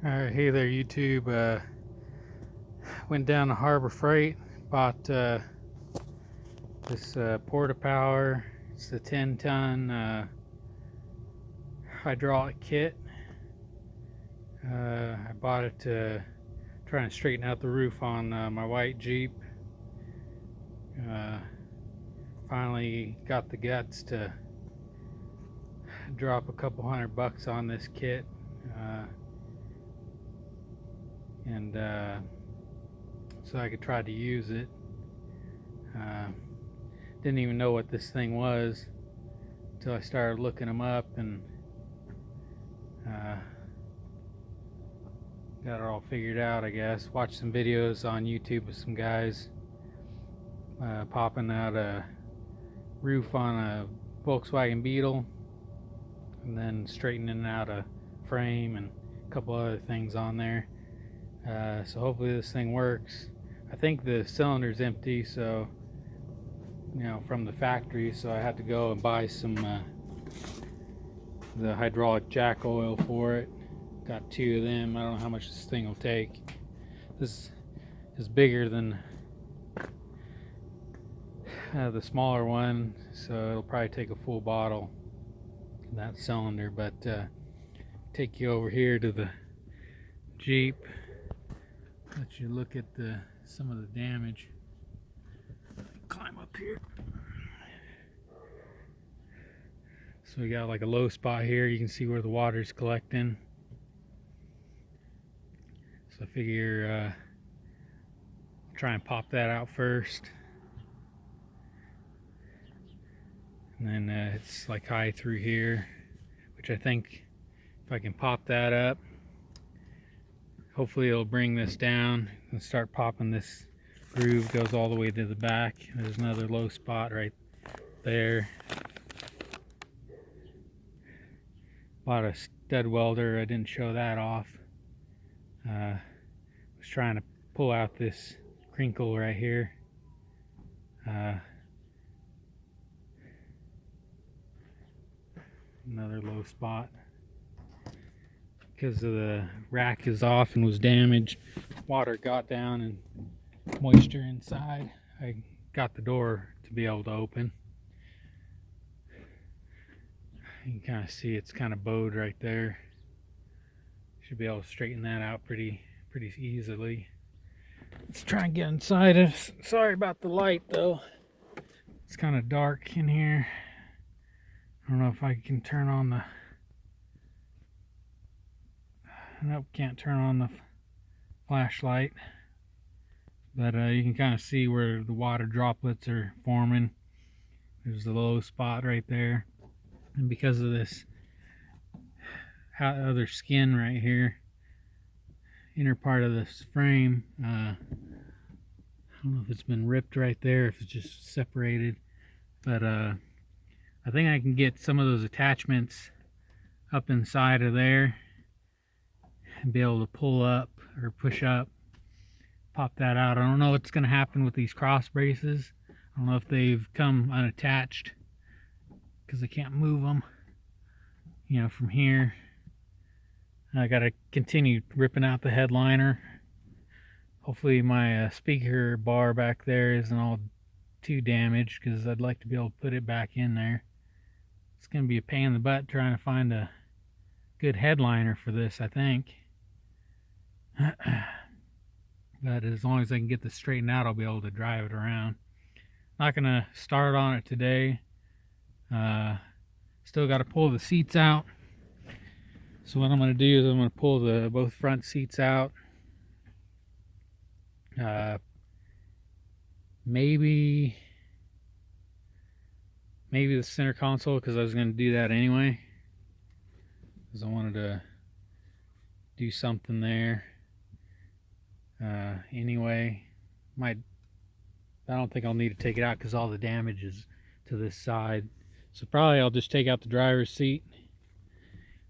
Alright, hey there YouTube. Went down to Harbor Freight, bought this Porta Power. It's a 10-ton hydraulic kit. I bought it to try and straighten out the roof on my white Jeep. Finally got the guts to drop a couple $100 on this kit. So I could try to use it. Didn't even know what this thing was until I started looking them up and got it all figured out, I guess. Watched some videos on YouTube of some guys popping out a roof on a Volkswagen Beetle and then straightening out a frame and a couple other things on there. So hopefully this thing works. I think the cylinder's empty, so from the factory, so I had to go and buy some the hydraulic jack oil for it. Got 2 of them. I don't know how much this thing will take. This is bigger than the smaller one, so it'll probably take a full bottle in that cylinder. But take you over here to the Jeep, let you look at some of the damage. Climb up here. So we got like a low spot here. You can see where the water's collecting. So I figure try and pop that out first. And then it's like high through here, which I think if I can pop that up, hopefully it'll bring this down and start popping. This groove goes all the way to the back. There's another low spot right there. Bought a stud welder. I didn't show that off. Was trying to pull out this crinkle right here. Another low spot. Because of the rack is off and was damaged, water got down and moisture inside. I got the door to be able to open. You can kind of see it's kind of bowed right there. Should be able to straighten that out pretty easily. Let's try and get inside. Sorry about the light though. It's kind of dark in here. I don't know if I can turn on the... Nope, can't turn on the flashlight. But you can kind of see where the water droplets are forming. There's a low spot right there. And because of this other skin right here, inner part of this frame, I don't know if it's been ripped right there, if it's just separated. But I think I can get some of those attachments up inside of there and be able to pull up or push up, pop that out. I don't know what's going to happen with these cross braces. I don't know if they've come unattached because I can't move them, from here. I got to continue ripping out the headliner. Hopefully my speaker bar back there isn't all too damaged, because I'd like to be able to put it back in there. It's going to be a pain in the butt trying to find a good headliner for this, I think. But as long as I can get this straightened out, I'll be able to drive it around. Not going to start on it today. Still got to pull the seats out. So what I'm going to do is I'm going to pull both front seats out. Maybe the center console, because I was going to do that anyway, because I wanted to do something there. Anyway, I don't think I'll need to take it out because all the damage is to this side. So probably I'll just take out the driver's seat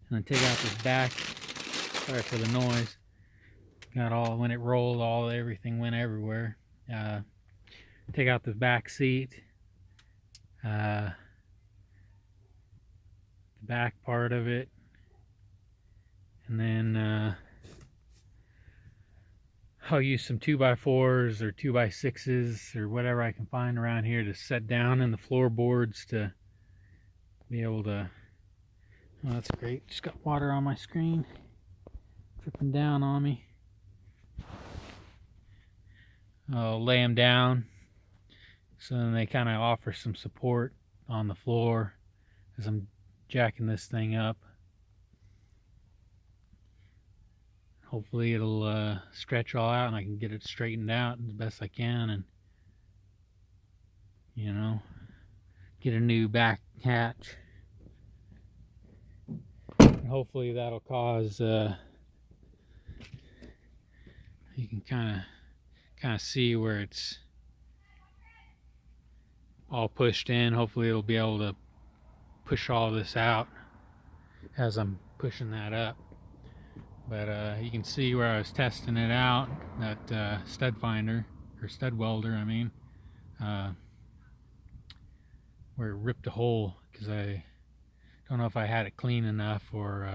and then take out this back. Sorry for the noise. When it rolled, everything went everywhere. Take out the back seat, the back part of it, and then I'll use some 2x4s or 2x6s or whatever I can find around here to set down in the floorboards to be able to. Oh, that's great. Just got water on my screen dripping down on me. I'll lay them down so then they kind of offer some support on the floor as I'm jacking this thing up. Hopefully it'll stretch all out and I can get it straightened out as best I can, and you know, get a new back hatch. And hopefully that'll cause you can kind of see where it's all pushed in. Hopefully it'll be able to push all this out as I'm pushing that up. But you can see where I was testing it out, that stud finder, or stud welder, I mean, where it ripped a hole because I don't know if I had it clean enough or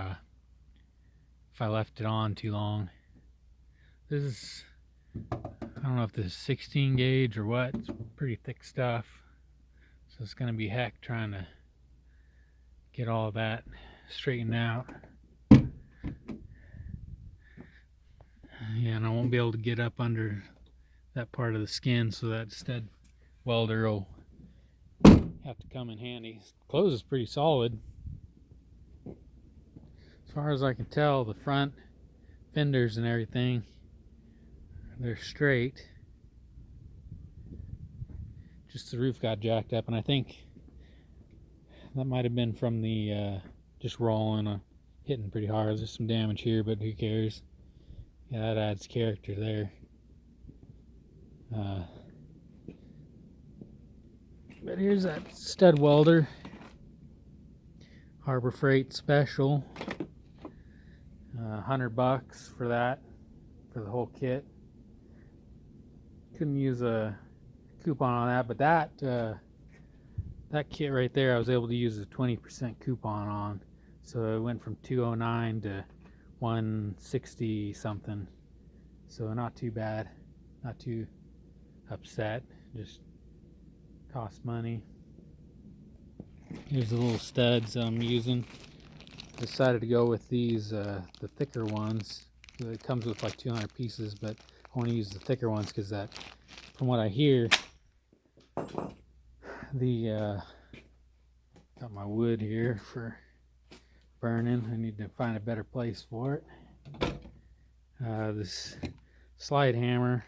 if I left it on too long. This is, I don't know if this is 16 gauge or what. It's pretty thick stuff, so it's going to be heck trying to get all that straightened out. Yeah, and I won't be able to get up under that part of the skin, so that stud welder will have to come in handy. Clothes is pretty solid. As far as I can tell, the front fenders and everything, they're straight. Just the roof got jacked up, and I think that might have been from the just rolling, hitting pretty hard. There's some damage here, but who cares? Yeah, that adds character there. But here's that stud welder, Harbor Freight special. $100 for that, for the whole kit. Couldn't use a coupon on that, but that kit right there I was able to use a 20% coupon on, so it went from $209 to $160 something. So not too bad, not too upset, just cost money. Here's the little studs I'm using. Decided to go with these, the thicker ones. It comes with like 200 pieces, but I want to use the thicker ones because that, from what I hear, the got my wood here for burning. I need to find a better place for it. This slide hammer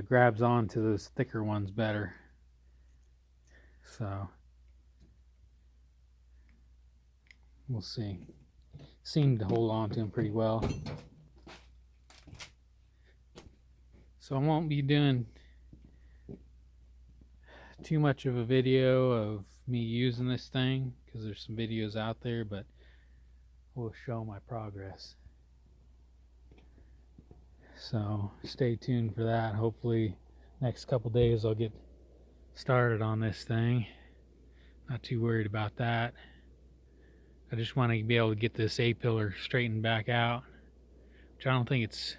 grabs onto those thicker ones better, so we'll see. Seemed to hold on to them pretty well. So I won't be doing too much of a video of me using this thing because there's some videos out there, but we'll show my progress. So stay tuned for that. Hopefully next couple days I'll get started on this thing. Not too worried about that. I just want to be able to get this A-pillar straightened back out, which I don't think it's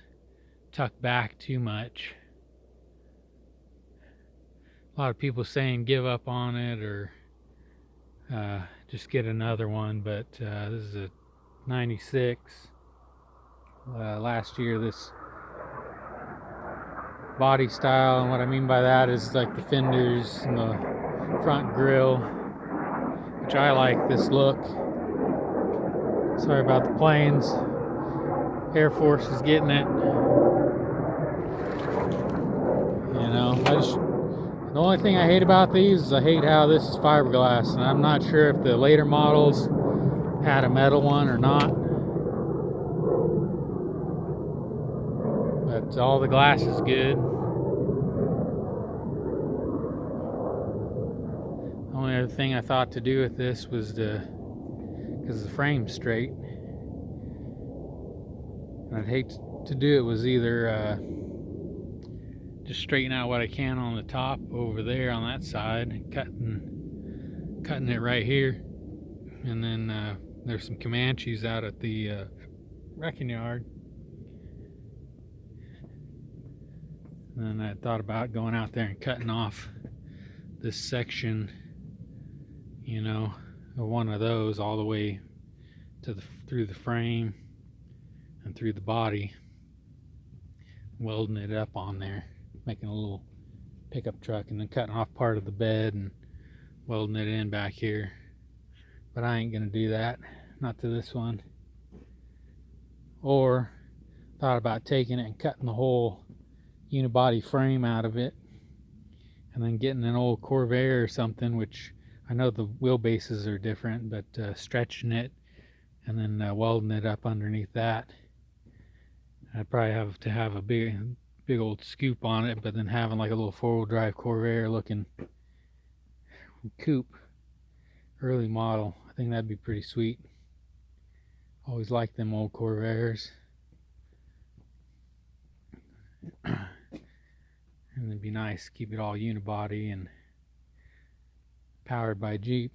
tucked back too much. A lot of people saying give up on it or just get another one, but this is a 96. Last year this body style, and what I mean by that is like the fenders and the front grille, which I like this look. Sorry about the planes. Air Force is getting it. You know, the only thing I hate about these is I hate how this is fiberglass, and I'm not sure if the later models had a metal one or not. But all the glass is good. The only other thing I thought to do with this was because the frame's straight, and I'd hate to do it, was either just straighten out what I can on the top over there on that side, and cutting it right here, and then there's some Comanches out at the wrecking yard. And then I thought about going out there and cutting off this section, you know, one of those all the way to through the frame and through the body, welding it up on there, making a little pickup truck, and then cutting off part of the bed and welding it in back here. But I ain't gonna do that, not to this one. Or thought about taking it and cutting the whole unibody frame out of it, and then getting an old Corvair or something, which I know the wheelbases are different, but stretching it and then welding it up underneath that. I'd probably have to have a big old scoop on it, but then having like a little 4-wheel drive Corvair looking coupe, early model, I think that'd be pretty sweet. Always liked them old Corvairs. And it'd be nice, keep it all unibody and powered by Jeep.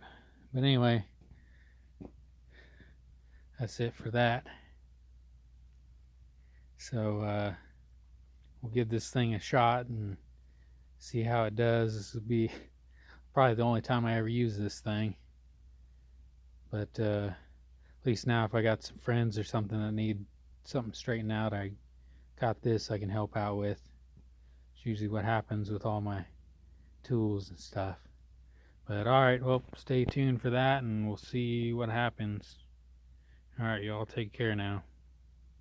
But anyway, that's it for that. So we'll give this thing a shot and see how it does. This will be probably the only time I ever use this thing. But at least now if I got some friends or something that need something straightened out, I got this I can help out with. It's usually what happens with all my tools and stuff. But alright, well, stay tuned for that and we'll see what happens. Alright, y'all take care now.